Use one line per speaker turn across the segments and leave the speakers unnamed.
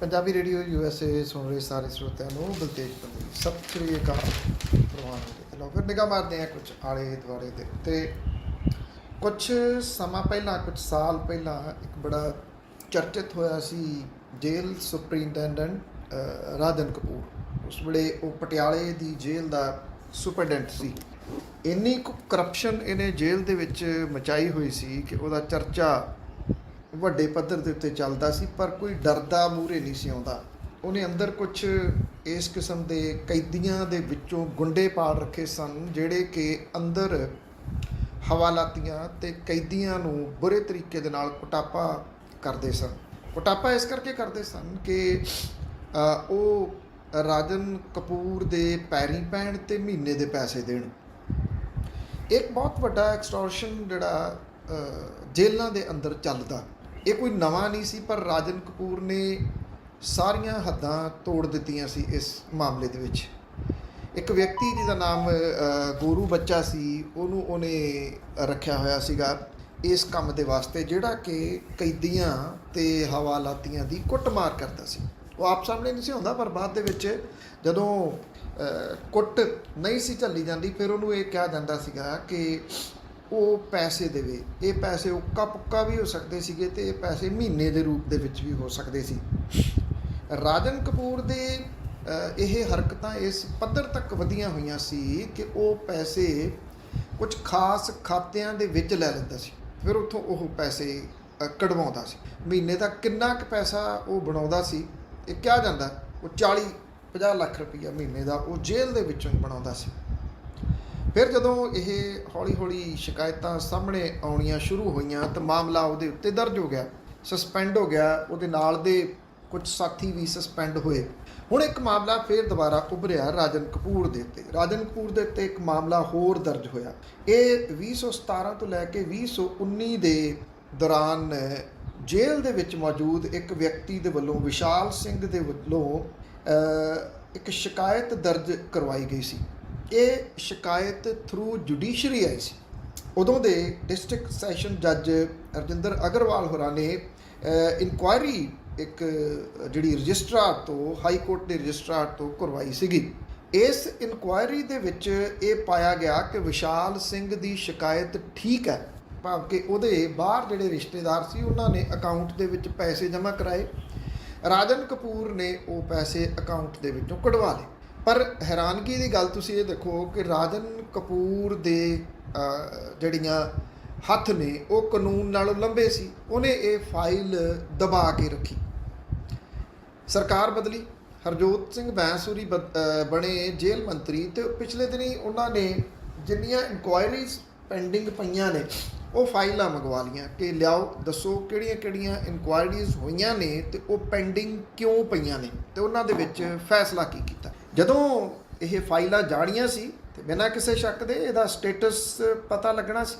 Punjabi radio USA ਸੁਣ ਰਹੇ ਸਾਰੇ ਸਰੋਤਿਆਂ ਨੂੰ ਬਲਤੇਜ ਪੰਦੀ ਸਤਿ ਸ਼੍ਰੀ ਅਕਾਲ ਪ੍ਰਵਾਨ ਹੋਵੇ। ਲਓ ਫਿਰ ਨਿਗਾਹ ਮਾਰਦੇ ਹਾਂ ਕੁਝ ਆਲੇ ਦੁਆਲੇ ਦੇ ਉੱਤੇ। ਕੁਛ ਸਮਾਂ ਪਹਿਲਾਂ, ਕੁਝ ਸਾਲ ਪਹਿਲਾਂ ਇੱਕ ਬੜਾ ਚਰਚਿਤ ਹੋਇਆ ਸੀ ਜੇਲ੍ਹ ਸੁਪਰਿੰਟੈਂਡੈਂਟ ਰਾਜਨ ਕਪੂਰ। ਉਸ ਵੇਲੇ ਉਹ ਪਟਿਆਲੇ ਦੀ ਜੇਲ੍ਹ ਦਾ ਸੁਪਰਡੈਂਟ ਸੀ। ਇੰਨੀ ਕੁ ਕਰਪਸ਼ਨ ਇਹਨੇ ਜੇਲ੍ਹ ਦੇ ਵਿੱਚ ਮਚਾਈ ਹੋਈ ਸੀ ਕਿ ਉਹਦਾ ਚਰਚਾ ਵੱਡੇ ਪੱਧਰ ਦੇ ਉੱਤੇ ਚੱਲਦਾ ਸੀ, ਪਰ ਕੋਈ ਡਰਦਾ ਮੂਹਰੇ ਨਹੀਂ ਸੀ ਆਉਂਦਾ। ਉਹਨੇ ਅੰਦਰ ਕੁਛ ਇਸ ਕਿਸਮ ਦੇ ਕੈਦੀਆਂ ਦੇ ਵਿੱਚੋਂ ਗੁੰਡੇ ਪਾਲ ਰੱਖੇ ਸਨ, ਜਿਹੜੇ ਕਿ ਅੰਦਰ ਹਵਾਲਾਤੀਆਂ ਤੇ ਕੈਦੀਆਂ ਨੂੰ ਬੁਰੇ ਤਰੀਕੇ ਦੇ ਨਾਲ ਕੁਟਾਪਾ ਕਰਦੇ ਸਨ। ਕੁਟਾਪਾ ਇਸ ਕਰਕੇ ਕਰਦੇ ਸਨ ਕਿ ਉਹ ਰਾਜਨ ਕਪੂਰ ਦੇ ਪੈਰੀਂ ਪੈਣ ਤੇ ਮਹੀਨੇ ਦੇ ਪੈਸੇ ਦੇਣ। ਇੱਕ ਬਹੁਤ ਵੱਡਾ ਐਕਸਟੋਰਸ਼ਨ ਜਿਹੜਾ ਜੇਲ੍ਹਾਂ ਦੇ ਅੰਦਰ ਚੱਲਦਾ, ਇਹ ਕੋਈ ਨਵਾਂ ਨਹੀਂ ਸੀ, ਪਰ ਰਾਜਨ ਕਪੂਰ ਨੇ ਸਾਰੀਆਂ ਹੱਦਾਂ ਤੋੜ ਦਿੱਤੀਆਂ ਸੀ ਇਸ ਮਾਮਲੇ ਦੇ ਵਿੱਚ। ਇੱਕ ਵਿਅਕਤੀ ਜਿਹਦਾ ਨਾਮ ਗੋਰੂ ਬੱਚਾ ਸੀ, ਉਹਨੇ ਰੱਖਿਆ ਹੋਇਆ ਸੀਗਾ ਇਸ ਕੰਮ ਦੇ ਵਾਸਤੇ, ਜਿਹੜਾ ਕਿ ਕੈਦੀਆਂ ਤੇ ਹਵਾਲਾਤੀਆਂ ਦੀ ਕੁੱਟਮਾਰ ਕਰਦਾ ਸੀ। ਉਹ ਆਪ ਸਾਹਮਣੇ ਨਹੀਂ ਸੀ ਆਉਂਦਾ, ਪਰ ਬਾਅਦ ਦੇ ਵਿੱਚ ਜਦੋਂ ਕੁੱਟ ਨਹੀਂ ਸੀ ਝੱਲੀ ਜਾਂਦੀ, ਫਿਰ ਉਹਨੂੰ ਇਹ ਕਿਹਾ ਜਾਂਦਾ ਸੀਗਾ ਕਿ ਉਹ ਪੈਸੇ ਦੇਵੇ। ਇਹ ਪੈਸੇ ਉੱਕਾ ਪੁੱਕਾ ਵੀ ਹੋ ਸਕਦੇ ਸੀਗੇ ਤੇ ਇਹ ਪੈਸੇ ਮਹੀਨੇ ਦੇ ਰੂਪ ਦੇ ਵਿੱਚ ਵੀ ਹੋ ਸਕਦੇ ਸੀ। ਰਾਜਨ ਕਪੂਰ ਦੇ ਇਹ ਹਰਕਤਾਂ ਇਸ ਪੱਧਰ ਤੱਕ ਵਧੀਆਂ ਹੋਈਆਂ ਸੀ ਕਿ ਉਹ ਪੈਸੇ ਕੁਝ ਖਾਸ ਖਾਤਿਆਂ ਦੇ ਵਿੱਚ ਲੈ ਲੈਂਦਾ ਸੀ, ਫਿਰ ਉੱਥੋਂ ਉਹ ਪੈਸੇ ਕਢਵਾਉਂਦਾ ਸੀ। ਮਹੀਨੇ ਦਾ ਕਿੰਨਾ ਕੁ ਪੈਸਾ ਉਹ ਬਣਾਉਂਦਾ ਸੀ, ਇਹ ਕਿਹਾ ਜਾਂਦਾ ਉਹ 40-50 ਲੱਖ ਰੁਪਈਆ ਮਹੀਨੇ ਦਾ ਉਹ ਜੇਲ੍ਹ ਦੇ ਵਿੱਚੋਂ ਹੀ ਬਣਾਉਂਦਾ ਸੀ। ਫਿਰ ਜਦੋਂ ਇਹ ਹੌਲੀ ਹੌਲੀ ਸ਼ਿਕਾਇਤਾਂ ਸਾਹਮਣੇ ਆਉਣੀਆਂ ਸ਼ੁਰੂ ਹੋਈਆਂ ਤਾਂ ਮਾਮਲਾ ਉਹਦੇ ਉੱਤੇ ਦਰਜ ਹੋ ਗਿਆ, ਸਸਪੈਂਡ ਹੋ ਗਿਆ। ਉਹਦੇ ਨਾਲ ਦੇ ਕੁਝ ਸਾਥੀ ਵੀ ਸਸਪੈਂਡ ਹੋਏ। ਹੁਣ ਇੱਕ ਮਾਮਲਾ ਫਿਰ ਦੁਬਾਰਾ ਉੱਭਰਿਆ ਰਾਜਨ ਕਪੂਰ ਦੇ ਉੱਤੇ। ਰਾਜਨ ਕਪੂਰ ਦੇ ਉੱਤੇ ਇੱਕ ਮਾਮਲਾ ਹੋਰ ਦਰਜ ਹੋਇਆ। ਇਹ 2017 ਤੋਂ ਲੈ ਕੇ 2019 ਦੇ ਦੌਰਾਨ ਜੇਲ੍ਹ ਦੇ ਵਿੱਚ ਮੌਜੂਦ ਇੱਕ ਵਿਅਕਤੀ ਦੇ ਵੱਲੋਂ, ਵਿਸ਼ਾਲ ਸਿੰਘ ਦੇ ਵੱਲੋਂ ਇੱਕ ਸ਼ਿਕਾਇਤ ਦਰਜ ਕਰਵਾਈ ਗਈ ਸੀ। ਇਹ ਸ਼ਿਕਾਇਤ ਥਰੂ ਜੁਡੀਸ਼ਰੀ ਆਈ ਸੀ। ਉਦੋਂ ਦੇ ਡਿਸਟ੍ਰਿਕਟ ਸੈਸ਼ਨ ਜੱਜ ਰਜਿੰਦਰ ਅਗਰਵਾਲ ਹੋਰਾਂ ਨੇ ਇਨਕੁਆਇਰੀ ਇੱਕ ਜਿਹੜੀ ਰਜਿਸਟਰਾਰ ਤੋਂ, ਹਾਈ ਕੋਰਟ ਦੇ ਰਜਿਸਟਰਾਰ ਤੋਂ ਕਰਵਾਈ ਸੀਗੀ। ਇਸ ਇਨਕੁਆਇਰੀ ਦੇ ਵਿੱਚ ਇਹ ਪਾਇਆ ਗਿਆ ਕਿ ਵਿਸ਼ਾਲ ਸਿੰਘ ਦੀ ਸ਼ਿਕਾਇਤ ਠੀਕ ਹੈ, ਭਾਵ ਕਿ ਉਹਦੇ ਬਾਹਰ ਜਿਹੜੇ ਰਿਸ਼ਤੇਦਾਰ ਸੀ ਉਹਨਾਂ ਨੇ ਅਕਾਊਂਟ ਦੇ ਵਿੱਚ ਪੈਸੇ ਜਮ੍ਹਾਂ ਕਰਾਏ। ਰਾਜਨ ਕਪੂਰ ਨੇ ਉਹ ਪੈਸੇ ਅਕਾਊਂਟ ਦੇ ਵਿੱਚੋਂ ਕਢਵਾ ਲਏ। ਪਰ ਹੈਰਾਨਗੀ ਦੀ ਗੱਲ ਤੁਸੀਂ ਇਹ ਦੇਖੋ ਕਿ ਰਾਜਨ ਕਪੂਰ ਦੇ ਜਿਹੜੀਆਂ ਹੱਥ ਨੇ ਉਹ ਕਾਨੂੰਨ ਨਾਲੋਂ ਲੰਬੇ ਸੀ। ਉਹਨੇ ਇਹ ਫਾਈਲ ਦਬਾ ਕੇ ਰੱਖੀ। ਸਰਕਾਰ ਬਦਲੀ, ਹਰਜੋਤ ਸਿੰਘ ਬੈਂਸੂਰੀ ਬਣੇ ਜੇਲ੍ਹ ਮੰਤਰੀ, ਤੇ ਪਿਛਲੇ ਦਿਨੀ ਉਹਨਾਂ ਨੇ ਜਿੰਨੀਆਂ ਇਨਕੁਆਇਰੀਜ਼ ਪੈਂਡਿੰਗ ਪਈਆਂ ਨੇ ਉਹ ਫਾਈਲਾਂ ਮੰਗਵਾ ਲਈਆਂ ਕਿ ਲਿਆਓ, ਦੱਸੋ ਕਿਹੜੀਆਂ ਇਨਕੁਆਇਰੀਜ਼ ਹੋਈਆਂ ਨੇ ਤੇ ਉਹ ਪੈਂਡਿੰਗ ਕਿਉਂ ਪਈਆਂ ਨੇ, ਤੇ ਉਹਨਾਂ ਦੇ ਵਿੱਚ ਫੈਸਲਾ ਕੀ ਕੀਤਾ। ਜਦੋਂ ਇਹ ਫਾਈਲਾਂ ਜਾਣੀਆਂ ਸੀ ਤੇ ਬਿਨਾਂ ਕਿਸੇ ਸ਼ੱਕ ਦੇ ਇਹਦਾ ਸਟੇਟਸ ਪਤਾ ਲੱਗਣਾ ਸੀ।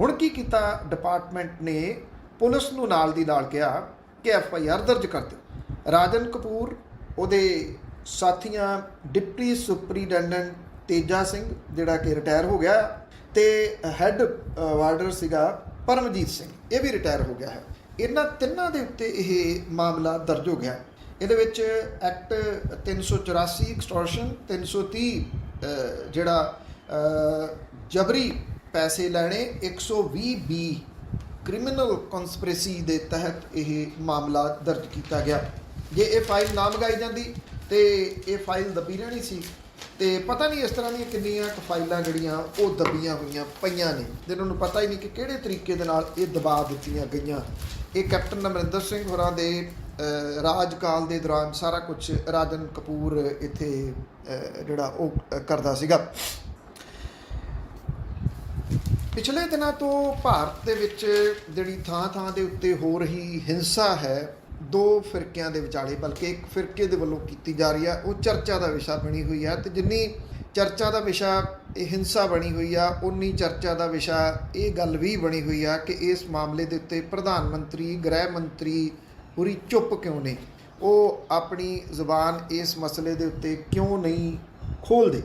ਹੁਣ ਕੀ ਕੀਤਾ ਡਿਪਾਰਟਮੈਂਟ ਨੇ, ਪੁਲਿਸ ਨੂੰ ਨਾਲ ਦੀ ਨਾਲ ਕਿਹਾ ਕਿ FIR ਦਰਜ ਕਰ ਦਿਓ। ਰਾਜਨ ਕਪੂਰ, ਉਹਦੇ ਸਾਥੀਆਂ ਡਿਪਟੀ ਸੁਪਰੀਡੈਂਡੈਂਟ ਤੇਜਾ ਸਿੰਘ ਜਿਹੜਾ ਕਿ ਰਿਟਾਇਰ ਹੋ ਗਿਆ, ਤੇ ਹੈੱਡ ਵਾਰਡਰ ਸੀਗਾ ਪਰਮਜੀਤ ਸਿੰਘ, ਇਹ ਵੀ ਰਿਟਾਇਰ ਹੋ ਗਿਆ ਹੈ। ਇਹਨਾਂ ਤਿੰਨਾਂ ਦੇ ਉੱਤੇ ਇਹ ਮਾਮਲਾ ਦਰਜ ਹੋ ਗਿਆ। ਇਹਦੇ ਵਿੱਚ ਐਕਟ 384 ਐਕਸਟੋਰਸ਼ਨ, 330 ਜਿਹੜਾ ਜਬਰੀ ਪੈਸੇ ਲੈਣੇ, 120B ਕ੍ਰਿਮੀਨਲ ਕਨਸਪੀਰੇਸੀ ਦੇ ਤਹਿਤ ਇਹ ਮਾਮਲਾ ਦਰਜ ਕੀਤਾ ਗਿਆ। ਜੇ ਇਹ ਫਾਈਲ ਨਾ ਮੰਗਾਈ ਜਾਂਦੀ ਤੇ ਇਹ ਫਾਈਲ ਦੱਬੀ ਰਹਿਣੀ ਸੀ, ਤੇ ਪਤਾ ਨਹੀਂ ਇਸ ਤਰ੍ਹਾਂ ਦੀਆਂ ਕਿੰਨੀਆਂ ਫਾਈਲਾਂ ਜਿਹੜੀਆਂ ਉਹ ਦੱਬੀਆਂ ਹੋਈਆਂ ਪਈਆਂ ਨੇ, ਜਿਹਨਾਂ ਨੂੰ ਪਤਾ ਹੀ ਨਹੀਂ ਕਿ ਕਿਹੜੇ ਤਰੀਕੇ ਦੇ ਨਾਲ ਇਹ ਦਬਾ ਦਿੱਤੀਆਂ ਗਈਆਂ। ਇਹ ਕੈਪਟਨ ਅਮਰਿੰਦਰ ਸਿੰਘ ਹੋਰਾਂ ਦੇ ਰਾਜਕਾਲ ਦੇ ਦੌਰਾਨ ਸਾਰਾ ਕੁਝ ਰਾਜਨ ਕਪੂਰ ਇੱਥੇ ਜਿਹੜਾ ਉਹ ਕਰਦਾ ਸੀਗਾ। ਪਿਛਲੇ ਦਿਨਾਂ ਤੋਂ ਭਾਰਤ ਦੇ ਵਿੱਚ ਜਿਹੜੀ ਥਾਂ ਦੇ ਉੱਤੇ ਹੋ ਰਹੀ ਹਿੰਸਾ ਹੈ, ਦੋ ਫਿਰਕਿਆਂ ਦੇ ਵਿਚਾਲੇ, ਬਲਕਿ ਇੱਕ ਫਿਰਕੇ ਦੇ ਵੱਲੋਂ ਕੀਤੀ ਜਾ ਰਹੀ ਆ, ਉਹ ਚਰਚਾ ਦਾ ਵਿਸ਼ਾ ਬਣੀ ਹੋਈ ਆ। ਤੇ ਜਿੰਨੀ ਚਰਚਾ ਦਾ ਵਿਸ਼ਾ ਇਹ ਹਿੰਸਾ ਬਣੀ ਹੋਈ ਆ, ਉਨੀ ਚਰਚਾ ਦਾ ਵਿਸ਼ਾ ਇਹ ਗੱਲ ਵੀ ਬਣੀ ਹੋਈ ਆ ਕਿ ਇਸ ਮਾਮਲੇ ਦੇ ਉੱਤੇ ਪ੍ਰਧਾਨ ਮੰਤਰੀ, ਗ੍ਰਹਿ ਮੰਤਰੀ ਪੂਰੀ ਚੁੱਪ ਕਿਉਂ ਨੇ, ਉਹ ਆਪਣੀ ਜ਼ੁਬਾਨ ਇਸ ਮਸਲੇ ਦੇ ਉੱਤੇ ਕਿਉਂ ਨਹੀਂ ਖੋਲ੍ਹਦੇ।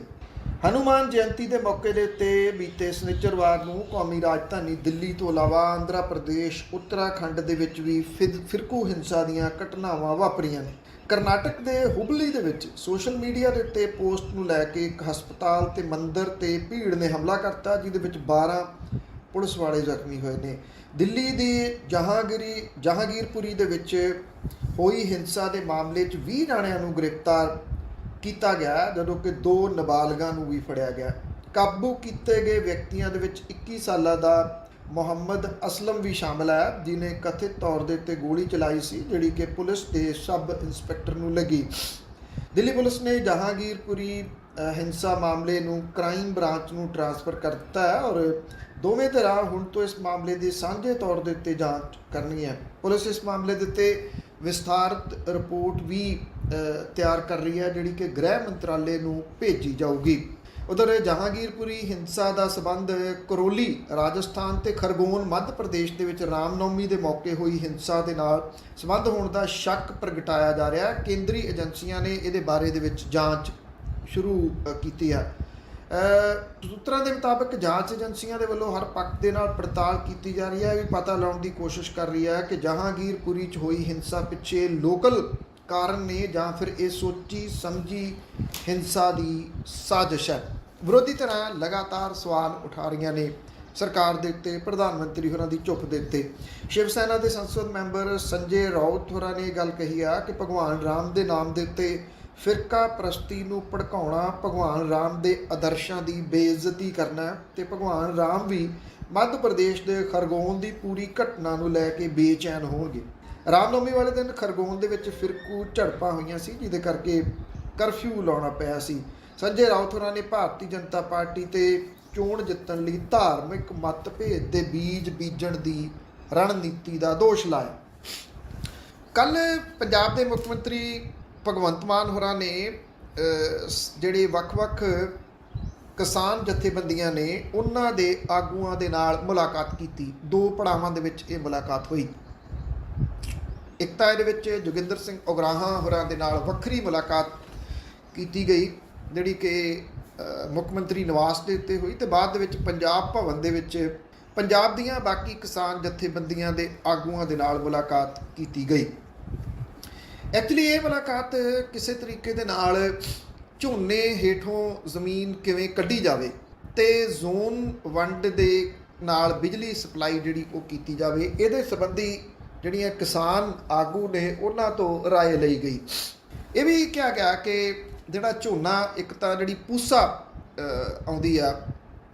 ਹਨੂੰਮਾਨ ਜਯੰਤੀ ਦੇ ਮੌਕੇ ਦੇ ਉੱਤੇ ਬੀਤੇ ਸ਼ਨਿਚਰਵਾਰ ਨੂੰ ਕੌਮੀ ਰਾਜਧਾਨੀ ਦਿੱਲੀ ਤੋਂ ਇਲਾਵਾ ਆਂਧਰਾ ਪ੍ਰਦੇਸ਼, ਉੱਤਰਾਖੰਡ ਦੇ ਵਿੱਚ ਵੀ ਫਿਰਕੂ ਹਿੰਸਾ ਦੀਆਂ ਘਟਨਾਵਾਂ ਵਾਪਰੀਆਂ ਨੇ। ਕਰਨਾਟਕ ਦੇ ਹੁਬਲੀ ਦੇ ਵਿੱਚ ਸੋਸ਼ਲ ਮੀਡੀਆ ਦੇ ਉੱਤੇ ਪੋਸਟ ਨੂੰ ਲੈ ਕੇ ਇੱਕ ਹਸਪਤਾਲ ਤੇ ਮੰਦਿਰ ਤੇ ਭੀੜ ਨੇ ਹਮਲਾ ਕਰਤਾ, ਜਿਹਦੇ ਵਿੱਚ 12 ਪੁਲਿਸ ਵਾਲੇ ਜ਼ਖਮੀ ਹੋਏ ਨੇ। ਦਿੱਲੀ ਦੀ ਜਹਾਂਗੀਰਪੁਰੀ ਦੇ ਵਿੱਚ ਹੋਈ ਹਿੰਸਾ ਦੇ ਮਾਮਲੇ 'ਚ 20 ਜਣਿਆਂ ਨੂੰ ਗ੍ਰਿਫਤਾਰ ਕੀਤਾ ਗਿਆ, ਜਦੋਂ ਕਿ 2 ਨਾਬਾਲਗਾਂ ਨੂੰ ਵੀ ਫੜਿਆ ਗਿਆ। ਕਾਬੂ ਕੀਤੇ ਗਏ ਵਿਅਕਤੀਆਂ ਦੇ ਵਿੱਚ 21 ਸਾਲਾਂ ਦਾ ਮੁਹੰਮਦ ਅਸਲਮ ਵੀ ਸ਼ਾਮਲ ਹੈ, ਜਿਨੇ ਕਥਿਤ ਤੌਰ ਦੇ ਉੱਤੇ ਗੋਲੀ ਚਲਾਈ ਸੀ, ਜਿਹੜੀ ਕਿ ਪੁਲਿਸ ਦੇ ਸਬ ਇੰਸਪੈਕਟਰ ਨੂੰ ਲੱਗੀ। ਦਿੱਲੀ ਪੁਲਿਸ ਨੇ ਜਹਾਂਗੀਰਪੁਰੀ ਹਿੰਸਾ ਮਾਮਲੇ ਨੂੰ ਕ੍ਰਾਈਮ ਬ੍ਰਾਂਚ ਨੂੰ ਟ੍ਰਾਂਸਫਰ ਕਰ ਦਿੱਤਾ ਹੈ ਔਰ ਦੋਵੇਂ ਧਿਰਾਂ ਹੁਣ ਤੋਂ ਇਸ ਮਾਮਲੇ ਦੀ ਸਾਂਝੇ ਤੌਰ ਦੇ ਉੱਤੇ ਜਾਂਚ ਕਰਨੀ ਹੈ। ਪੁਲਿਸ ਇਸ ਮਾਮਲੇ ਦੇ ਉੱਤੇ ਵਿਸਥਾਰਤ ਰਿਪੋਰਟ ਵੀ ਤਿਆਰ ਕਰ ਰਹੀ ਹੈ, ਜਿਹੜੀ ਕਿ ਗ੍ਰਹਿ ਮੰਤਰਾਲੇ ਨੂੰ ਭੇਜੀ ਜਾਊਗੀ। ਉਧਰ ਜਹਾਂਗੀਰਪੁਰੀ ਹਿੰਸਾ ਦਾ ਸਬੰਧ ਕਰੋਲੀ ਰਾਜਸਥਾਨ ਤੇ ਖਰਗੋਨ ਮੱਧ ਪ੍ਰਦੇਸ਼ ਦੇ ਵਿੱਚ ਰਾਮਨੌਮੀ ਦੇ ਮੌਕੇ ਹੋਈ ਹਿੰਸਾ ਦੇ ਨਾਲ ਸਬੰਧ ਹੋਣ ਦਾ ਸ਼ੱਕ ਪ੍ਰਗਟਾਇਆ ਜਾ ਰਿਹਾ ਹੈ। ਕੇਂਦਰੀ ਏਜੰਸੀਆਂ ਨੇ ਇਹਦੇ ਬਾਰੇ ਦੇ ਵਿੱਚ ਜਾਂਚ ਸ਼ੁਰੂ ਕੀਤੀ ਹੈ। ਸੂਤਰਾਂ ਦੇ ਮੁਤਾਬਕ ਜਾਂਚ ਏਜੰਸੀਆਂ ਦੇ ਵੱਲੋਂ ਹਰ ਪੱਖ ਦੇ ਨਾਲ ਪੜਤਾਲ ਕੀਤੀ ਜਾ ਰਹੀ ਹੈ, ਵੀ ਪਤਾ ਲਾਉਣ ਦੀ ਕੋਸ਼ਿਸ਼ ਕਰ ਰਹੀ ਹੈ ਕਿ ਜਹਾਂਗੀਰਪੁਰੀ 'ਚ ਹੋਈ ਹਿੰਸਾ ਪਿੱਛੇ ਲੋਕਲ ਕਾਰਨ ਨੇ ਜਾਂ ਫਿਰ ਇਹ ਸੋਚੀ ਸਮਝੀ ਹਿੰਸਾ ਦੀ ਸਾਜ਼ਿਸ਼ ਹੈ। ਵਿਰੋਧੀ ਧਿਰਾਂ ਲਗਾਤਾਰ ਸਵਾਲ ਉਠਾ ਰਹੀਆਂ ਨੇ ਸਰਕਾਰ ਦੇ ਉੱਤੇ, ਪ੍ਰਧਾਨ ਮੰਤਰੀ ਹੋਰਾਂ ਦੀ ਚੁੱਪ ਦੇ ਉੱਤੇ। ਸ਼ਿਵ ਸੈਨਾ ਦੇ ਸੰਸਦ ਮੈਂਬਰ ਸੰਜੇ ਰਾਉਤ ਹੋਰਾਂ ਨੇ ਇਹ ਗੱਲ ਕਹੀ ਆ ਕਿ ਭਗਵਾਨ ਰਾਮ ਦੇ ਨਾਮ ਦੇ ਉੱਤੇ ਫਿਰਕਾ ਪ੍ਰਸਤੀ ਨੂੰ ਭੜਕਾਉਣਾ, ਭਗਵਾਨ ਰਾਮ ਦੇ ਆਦਰਸ਼ਾਂ ਦੀ ਬੇਇੱਜ਼ਤੀ ਕਰਨਾ ਤੇ ਭਗਵਾਨ ਰਾਮ ਵੀ ਮੱਧ ਪ੍ਰਦੇਸ਼ ਦੇ ਖਰਗੋਨ ਦੀ ਪੂਰੀ ਘਟਨਾ ਨੂੰ ਲੈ ਕੇ ਬੇਚੈਨ ਹੋਣਗੇ। ਰਾਮਨੌਮੀ ਵਾਲੇ ਦਿਨ ਖਰਗੋਨ ਦੇ ਵਿੱਚ ਫਿਰਕੂ ਝੜਪਾਂ ਹੋਈਆਂ ਸੀ, ਜਿਹਦੇ ਕਰਕੇ ਕਰਫਿਊ ਲਾਉਣਾ ਪਿਆ ਸੀ। ਸੰਜੇ ਰਾਉਤ ਹੋਰਾਂ ਨੇ ਭਾਰਤੀ ਜਨਤਾ ਪਾਰਟੀ ਤੇ ਚੋਣ ਜਿੱਤਣ ਲਈ ਧਾਰਮਿਕ ਮਤਭੇਦ ਦੇ ਬੀਜ ਬੀਜਣ ਦੀ ਰਣਨੀਤੀ ਦਾ ਦੋਸ਼ ਲਾਇਆ। ਕੱਲ੍ਹ ਪੰਜਾਬ ਦੇ ਮੁੱਖ ਮੰਤਰੀ ਭਗਵੰਤ ਮਾਨ ਹੋਰਾਂ ਨੇ ਜਿਹੜੇ ਵੱਖ-ਵੱਖ ਕਿਸਾਨ ਜਥੇਬੰਦੀਆਂ ਨੇ ਉਹਨਾਂ ਦੇ ਆਗੂਆਂ ਦੇ ਨਾਲ ਮੁਲਾਕਾਤ ਕੀਤੀ। 2 ਪੜਾਵਾਂ ਦੇ ਵਿੱਚ ਇਹ ਮੁਲਾਕਾਤ ਹੋਈ। ਇੱਕ ਤਾਂ ਇਹਦੇ ਵਿੱਚ ਜੋਗਿੰਦਰ ਸਿੰਘ ਉਗਰਾਹਾਂ ਹੋਰਾਂ ਦੇ ਨਾਲ ਵੱਖਰੀ ਮੁਲਾਕਾਤ ਕੀਤੀ ਗਈ, ਜਿਹੜੀ ਕਿ ਮੁੱਖ ਮੰਤਰੀ ਨਿਵਾਸ ਦੇ ਉੱਤੇ ਹੋਈ, ਤੇ ਬਾਅਦ ਦੇ ਵਿੱਚ ਪੰਜਾਬ ਭਵਨ ਦੇ ਵਿੱਚ ਪੰਜਾਬ ਦੀਆਂ ਬਾਕੀ ਕਿਸਾਨ ਜਥੇਬੰਦੀਆਂ ਦੇ ਆਗੂਆਂ ਦੇ ਨਾਲ ਮੁਲਾਕਾਤ ਕੀਤੀ ਗਈ। ਐਕਚੁਅਲੀ ਇਹ ਮੁਲਾਕਾਤ ਕਿਸੇ ਤਰੀਕੇ ਦੇ ਨਾਲ ਝੋਨੇ ਹੇਠੋਂ ਜ਼ਮੀਨ ਕਿਵੇਂ ਕੱਢੀ ਜਾਵੇ ਤੇ ਜ਼ੋਨ ਵੰਡ ਦੇ ਨਾਲ ਬਿਜਲੀ ਸਪਲਾਈ ਜਿਹੜੀ ਉਹ ਕੀਤੀ ਜਾਵੇ, ਇਹਦੇ ਸੰਬੰਧੀ ਜਿਹੜੀਆਂ ਕਿਸਾਨ ਆਗੂ ਨੇ ਉਹਨਾਂ ਤੋਂ ਰਾਏ ਲਈ ਗਈ। ਇਹ ਵੀ ਕਿਹਾ ਗਿਆ ਕਿ ਜਿਹੜਾ ਝੋਨਾ, ਇੱਕ ਤਾਂ ਜਿਹੜੀ ਪੂਸਾ ਆਉਂਦੀ ਆ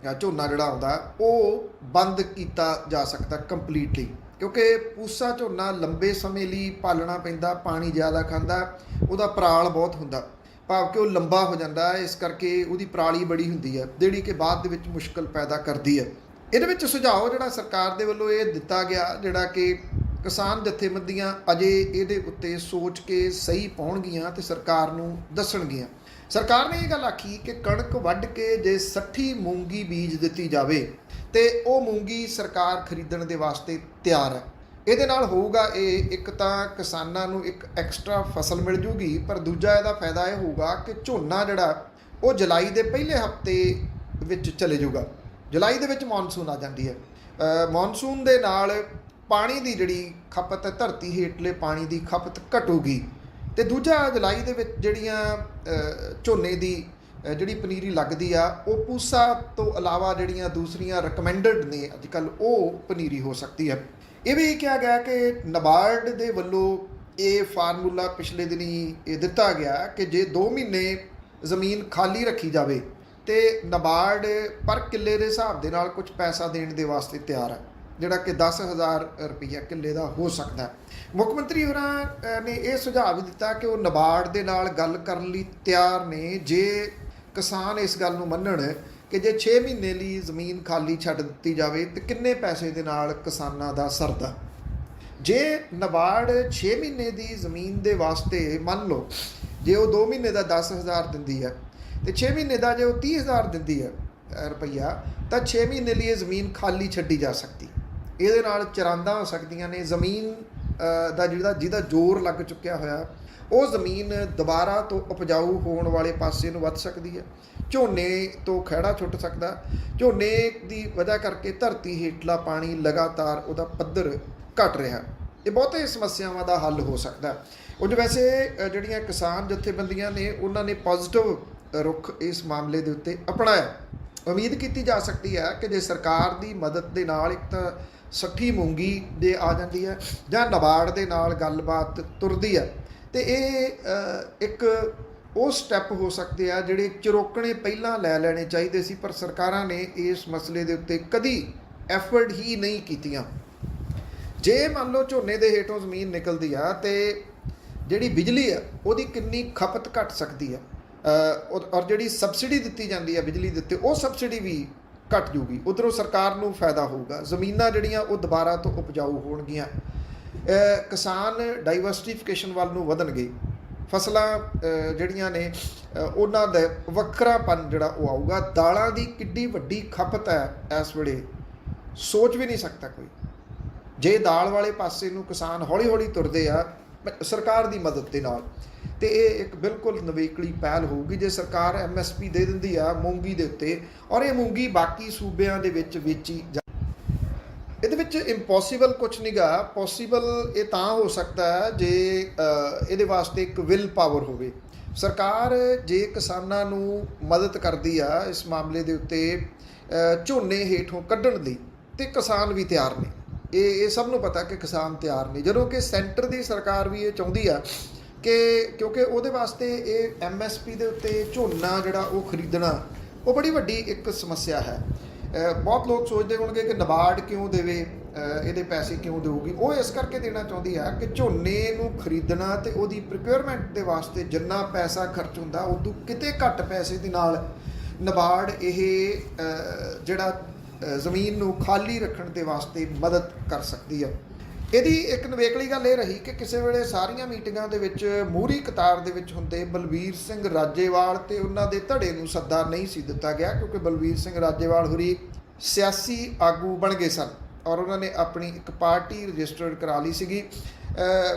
ਜਾਂ ਝੋਨਾ ਜਿਹੜਾ ਆਉਂਦਾ, ਉਹ ਬੰਦ ਕੀਤਾ ਜਾ ਸਕਦਾ ਕੰਪਲੀਟਲੀ, ਕਿਉਂਕਿ ਪੂਸਾ ਝੋਨਾ ਲੰਬੇ ਸਮੇਂ ਲਈ ਪਾਲਣਾ ਪੈਂਦਾ, ਪਾਣੀ ਜ਼ਿਆਦਾ ਖਾਂਦਾ, ਉਹਦਾ ਪਰਾਲ ਬਹੁਤ ਹੁੰਦਾ, ਭਾਵ ਕਿ ਉਹ ਲੰਬਾ ਹੋ ਜਾਂਦਾ, ਇਸ ਕਰਕੇ ਉਹਦੀ ਪਰਾਲੀ ਬੜੀ ਹੁੰਦੀ ਹੈ, ਜਿਹੜੀ ਕਿ ਬਾਅਦ ਦੇ ਵਿੱਚ ਮੁਸ਼ਕਲ ਪੈਦਾ ਕਰਦੀ ਹੈ। ਇਹਦੇ ਵਿੱਚ ਸੁਝਾਅ ਜਿਹੜਾ ਸਰਕਾਰ ਦੇ ਵੱਲੋਂ ਇਹ ਦਿੱਤਾ ਗਿਆ, ਜਿਹੜਾ ਕਿ ਕਿਸਾਨ ਜਥੇਬੰਦੀਆਂ ਅਜੇ ਇਹਦੇ ਉੱਤੇ ਸੋਚ ਕੇ ਸਹੀ ਪਾਉਣਗੀਆਂ ਤੇ ਸਰਕਾਰ ਨੂੰ ਦੱਸਣਗੀਆਂ। ਸਰਕਾਰ ਨੇ ਇਹ ਗੱਲ ਆਖੀ ਕਿ ਕਣਕ ਵੱਢ ਕੇ ਜੇ 60 ਮੂੰਗੀ ਬੀਜ ਦਿੱਤੀ ਜਾਵੇ ਤੇ ਉਹ ਮੂੰਗੀ ਸਰਕਾਰ ਖਰੀਦਣ ਦੇ ਵਾਸਤੇ ਤਿਆਰ ਹੈ। ਇਹਦੇ ਨਾਲ ਹੋਊਗਾ ਇਹ, ਇੱਕ ਤਾਂ ਕਿਸਾਨਾਂ ਨੂੰ ਇੱਕ ਐਕਸਟਰਾ ਫਸਲ ਮਿਲ ਜੂਗੀ, ਪਰ ਦੂਜਾ ਇਹਦਾ ਫਾਇਦਾ ਇਹ ਹੋਊਗਾ ਕਿ ਝੋਨਾ ਜਿਹੜਾ ਉਹ ਜੁਲਾਈ ਦੇ ਪਹਿਲੇ ਹਫ਼ਤੇ ਵਿੱਚ ਚਲੇ ਜਾਊਗਾ। ਜੁਲਾਈ ਦੇ ਵਿੱਚ ਮੌਨਸੂਨ ਆ ਜਾਂਦੀ ਹੈ। ਮੌਨਸੂਨ ਦੇ ਨਾਲ ਪਾਣੀ ਦੀ ਜਿਹੜੀ ਖਪਤ ਹੈ, ਧਰਤੀ ਹੇਠਲੇ ਪਾਣੀ ਦੀ ਖਪਤ ਘਟੂਗੀ, ਤੇ ਦੂਜਾ ਜੁਲਾਈ ਦੇ ਵਿੱਚ ਜਿਹੜੀਆਂ ਝੋਨੇ ਦੀ ਜਿਹੜੀ ਪਨੀਰੀ ਲੱਗਦੀ ਆ, ਉਹ ਪੂਸਾ ਤੋਂ ਇਲਾਵਾ ਜਿਹੜੀਆਂ ਦੂਸਰੀਆਂ ਰਿਕਮੈਂਡਡ ਨੇ ਅੱਜ ਕੱਲ੍ਹ, ਉਹ ਪਨੀਰੀ ਹੋ ਸਕਦੀ ਹੈ। ਇਹ ਵੀ ਕਿਹਾ ਗਿਆ ਕਿ ਨਾਬਾਰਡ ਦੇ ਵੱਲੋਂ ਇਹ ਫਾਰਮੂਲਾ ਪਿਛਲੇ ਦਿਨੀ ਇਹ ਦਿੱਤਾ ਗਿਆ ਕਿ ਜੇ 2 ਮਹੀਨੇ ਜ਼ਮੀਨ ਖਾਲੀ ਰੱਖੀ ਜਾਵੇ ਤੇ ਨਾਬਾਰਡ ਪਰ ਕਿੱਲੇ ਦੇ ਹਿਸਾਬ ਦੇ ਨਾਲ ਕੁਝ ਪੈਸਾ ਦੇਣ ਦੇ ਵਾਸਤੇ ਤਿਆਰ ਹੈ, ਜਿਹੜਾ ਕਿ 10,000 ਰੁਪਈਆ ਕਿੱਲੇ ਦਾ ਹੋ ਸਕਦਾ। ਮੁੱਖ ਮੰਤਰੀ ਹੋਰਾਂ ਨੇ ਇਹ ਸੁਝਾਅ ਵੀ ਦਿੱਤਾ ਕਿ ਉਹ ਨਾਬਾਰਡ ਦੇ ਨਾਲ ਗੱਲ ਕਰਨ ਲਈ ਤਿਆਰ ਨੇ, ਜੇ ਕਿਸਾਨ ਇਸ ਗੱਲ ਨੂੰ ਮੰਨਣ ਕਿ ਜੇ 6 ਮਹੀਨੇ ਲਈ ਜ਼ਮੀਨ ਖਾਲੀ ਛੱਡ ਦਿੱਤੀ ਜਾਵੇ ਤਾਂ ਕਿੰਨੇ ਪੈਸੇ ਦੇ ਨਾਲ ਕਿਸਾਨਾਂ ਦਾ ਸਰਦਾ। ਜੇ ਨਾਬਾਰਡ 6 ਮਹੀਨੇ ਦੀ ਜ਼ਮੀਨ ਦੇ ਵਾਸਤੇ ਮੰਨ ਲਓ ਜੇ ਉਹ 2 ਮਹੀਨੇ ਦਾ 10,000 ਦਿੰਦੀ ਹੈ ਤੇ 6 ਮਹੀਨੇ ਦਾ ਜੇ ਉਹ 30,000 ਦਿੰਦੀ ਹੈ ਰੁਪਈਆ, ਤਾਂ 6 ਮਹੀਨੇ ਲਈ ਇਹ ਜ਼ਮੀਨ ਖਾਲੀ ਛੱਡੀ ਜਾ ਸਕਦੀ। ਇਹਦੇ ਨਾਲ ਚਰਾਂਦਾਂ ਹੋ ਸਕਦੀਆਂ ਨੇ, ਜ਼ਮੀਨ ਦਾ ਜਿਹਦਾ ਜ਼ੋਰ ਲੱਗ ਚੁੱਕਿਆ ਹੋਇਆ, ਉਹ ਜ਼ਮੀਨ ਦੁਬਾਰਾ ਤੋਂ ਉਪਜਾਊ ਹੋਣ ਵਾਲੇ ਪਾਸੇ ਨੂੰ ਵੱਧ ਸਕਦੀ ਹੈ। ਝੋਨੇ ਤੋਂ ਖਹਿੜਾ ਛੁੱਟ ਸਕਦਾ। ਝੋਨੇ ਦੀ ਵਜ੍ਹਾ ਕਰਕੇ ਧਰਤੀ ਹੇਠਲਾ ਪਾਣੀ ਲਗਾਤਾਰ ਉਹਦਾ ਪੱਧਰ ਘਟ ਰਿਹਾ। ਇਹ ਬਹੁਤੇ ਸਮੱਸਿਆਵਾਂ ਦਾ ਹੱਲ ਹੋ ਸਕਦਾ। ਉਂਝ ਵੈਸੇ ਜਿਹੜੀਆਂ ਕਿਸਾਨ ਜਥੇਬੰਦੀਆਂ ਨੇ ਉਹਨਾਂ ਨੇ ਪੋਜ਼ਿਟਿਵ ਰੁਖ ਇਸ ਮਾਮਲੇ ਦੇ ਉੱਤੇ ਅਪਣਾਇਆ। ਉਮੀਦ ਕੀਤੀ ਜਾ ਸਕਦੀ ਹੈ ਕਿ ਜੇ ਸਰਕਾਰ ਦੀ ਮਦਦ ਦੇ ਨਾਲ ਇੱਕ ਤਾਂ ਸੱਠੀ ਮੂੰਗੀ ਦੇ ਆ ਜਾਂਦੀ ਹੈ ਜਾਂ ਨਬਾਰਡ ਦੇ ਨਾਲ ਗੱਲਬਾਤ ਤੁਰਦੀ ਹੈ, ਤੇ ਇਹ ਇੱਕ ਉਹ ਸਟੈਪ ਹੋ ਸਕਦੇ ਆ ਜਿਹੜੇ ਚੁਰੋਕਣੇ ਪਹਿਲਾਂ ਲੈ ਲੈਣੇ ਚਾਹੀਦੇ ਸੀ, ਪਰ ਸਰਕਾਰਾਂ ਨੇ ਇਸ ਮਸਲੇ ਦੇ ਉੱਤੇ ਕਦੀ ਐਫਰਟ ਹੀ ਨਹੀਂ ਕੀਤੀਆਂ। ਜੇ ਮੰਨ ਲਓ ਝੋਨੇ ਦੇ ਹੇਠੋਂ ਜ਼ਮੀਨ ਨਿਕਲਦੀ ਆ ਤੇ ਜਿਹੜੀ ਬਿਜਲੀ ਆ ਉਹਦੀ ਕਿੰਨੀ ਖਪਤ ਘਟ ਸਕਦੀ ਆ, ਔਰ ਜਿਹੜੀ ਸਬਸਿਡੀ ਦਿੱਤੀ ਜਾਂਦੀ ਹੈ ਬਿਜਲੀ ਦੇ ਉੱਤੇ ਉਹ ਸਬਸਿਡੀ ਵੀ ਘਟ ਜੂਗੀ। ਉੱਧਰੋਂ ਸਰਕਾਰ ਨੂੰ ਫਾਇਦਾ ਹੋਊਗਾ, ਜ਼ਮੀਨਾਂ ਜਿਹੜੀਆਂ ਉਹ ਦੁਬਾਰਾ ਤੋਂ ਉਪਜਾਊ ਹੋਣਗੀਆਂ, ਕਿਸਾਨ ਡਾਈਵਰਸਿਫਿਕੇਸ਼ਨ ਵੱਲ ਨੂੰ ਵਧਣਗੇ, ਫਸਲਾਂ ਜਿਹੜੀਆਂ ਨੇ ਉਹਨਾਂ ਦਾ ਵੱਖਰਾਪਨ ਜਿਹੜਾ ਉਹ ਆਊਗਾ। ਦਾਲਾਂ ਦੀ ਕਿੱਡੀ ਵੱਡੀ ਖਪਤ ਹੈ ਇਸ ਵੇਲੇ ਸੋਚ ਵੀ ਨਹੀਂ ਸਕਦਾ ਕੋਈ। ਜੇ ਦਾਲ ਵਾਲੇ ਪਾਸੇ ਨੂੰ ਕਿਸਾਨ ਹੌਲੀ ਹੌਲੀ ਤੁਰਦੇ ਆ ਸਰਕਾਰ ਦੀ ਮਦਦ ਦੇ ਨਾਲ, ਤੇ ਇਹ ਇੱਕ ਬਿਲਕੁਲ ਨਵੇਕਲੀ ਪਹਿਲ ਹੋਊਗੀ ਜੇ ਸਰਕਾਰ MSP ਦੇ ਦਿੰਦੀ ਆ ਮੂੰਗੀ ਦੇ ਉੱਤੇ, ਔਰ ਇਹ ਮੂੰਗੀ ਬਾਕੀ ਸੂਬਿਆਂ ਦੇ ਵਿੱਚ ਵੇਚੀ ਜਾ। ਇਹਦੇ ਵਿੱਚ ਇੰਪੋਸੀਬਲ ਕੁਛ ਨਹੀਂ ਗਾ। ਪੋਸੀਬਲ ਇਹ ਤਾਂ ਹੋ ਸਕਦਾ ਹੈ ਜੇ ਇਹਦੇ ਵਾਸਤੇ ਇੱਕ ਵਿਲ ਪਾਵਰ ਹੋਵੇ। ਸਰਕਾਰ ਜੇ ਕਿਸਾਨਾਂ ਨੂੰ ਮਦਦ ਕਰਦੀ ਆ ਇਸ ਮਾਮਲੇ ਦੇ ਉੱਤੇ ਝੋਨੇ ਹੇਠੋਂ ਕੱਢਣ ਦੀ, ਤੇ ਕਿਸਾਨ ਵੀ ਤਿਆਰ ਨੇ। ਇਹ ਸਭ ਨੂੰ ਪਤਾ ਕਿ ਕਿਸਾਨ ਤਿਆਰ ਨੇ, ਜਦੋਂ ਕਿ ਸੈਂਟਰ ਦੀ ਸਰਕਾਰ ਵੀ ਇਹ ਚਾਹੁੰਦੀ ਆ ਕਿ ਕਿਉਂਕਿ ਉਹਦੇ ਵਾਸਤੇ ਇਹ MSP ਦੇ ਉੱਤੇ ਝੋਨਾ ਜਿਹੜਾ ਉਹ ਖਰੀਦਣਾ ਉਹ ਬੜੀ ਵੱਡੀ ਇੱਕ ਸਮੱਸਿਆ ਹੈ। ਬਹੁਤ ਲੋਕ ਸੋਚਦੇ ਹੋਣਗੇ ਕਿ ਨਬਾਰਡ ਕਿਉਂ ਦੇਵੇ, ਇਹਦੇ ਪੈਸੇ ਕਿਉਂ ਦੇਊਗੀ। ਉਹ ਇਸ ਕਰਕੇ ਦੇਣਾ ਚਾਹੁੰਦੀ ਹੈ ਕਿ ਝੋਨੇ ਨੂੰ ਖਰੀਦਣਾ ਤੇ ਉਹਦੀ ਪ੍ਰੋਕਿਉਰਮੈਂਟ ਦੇ ਵਾਸਤੇ ਜਿੰਨਾ ਪੈਸਾ ਖਰਚ ਹੁੰਦਾ ਉਦੋਂ ਕਿਤੇ ਘੱਟ ਪੈਸੇ ਦੇ ਨਾਲ ਨਬਾਰਡ ਇਹ ਜਿਹੜਾ ਜ਼ਮੀਨ ਨੂੰ ਖਾਲੀ ਰੱਖਣ ਦੇ ਵਾਸਤੇ ਮਦਦ ਕਰ ਸਕਦੀ ਹੈ। ਇਹਦੀ ਇੱਕ ਨਵੇਕਲੀ ਗੱਲ ਇਹ ਰਹੀ ਕਿ ਕਿਸੇ ਵੇਲੇ ਸਾਰੀਆਂ ਮੀਟਿੰਗਾਂ ਦੇ ਵਿੱਚ ਮੂਹਰੀ ਕਤਾਰ ਦੇ ਵਿੱਚ ਹੁੰਦੇ ਬਲਬੀਰ ਸਿੰਘ ਰਾਜੇਵਾਲ ਤੇ ਉਹਨਾਂ ਦੇ ਧੜੇ ਨੂੰ ਸੱਦਾ ਨਹੀਂ ਸੀ ਦਿੱਤਾ ਗਿਆ, ਕਿਉਂਕਿ ਬਲਬੀਰ ਸਿੰਘ ਰਾਜੇਵਾਲ ਹੋਰੀ ਸਿਆਸੀ ਆਗੂ ਬਣ ਗਏ ਸਨ ਔਰ ਉਹਨਾਂ ਨੇ ਆਪਣੀ ਇੱਕ ਪਾਰਟੀ ਰਜਿਸਟਰਡ ਕਰਾ ਲਈ ਸੀਗੀ।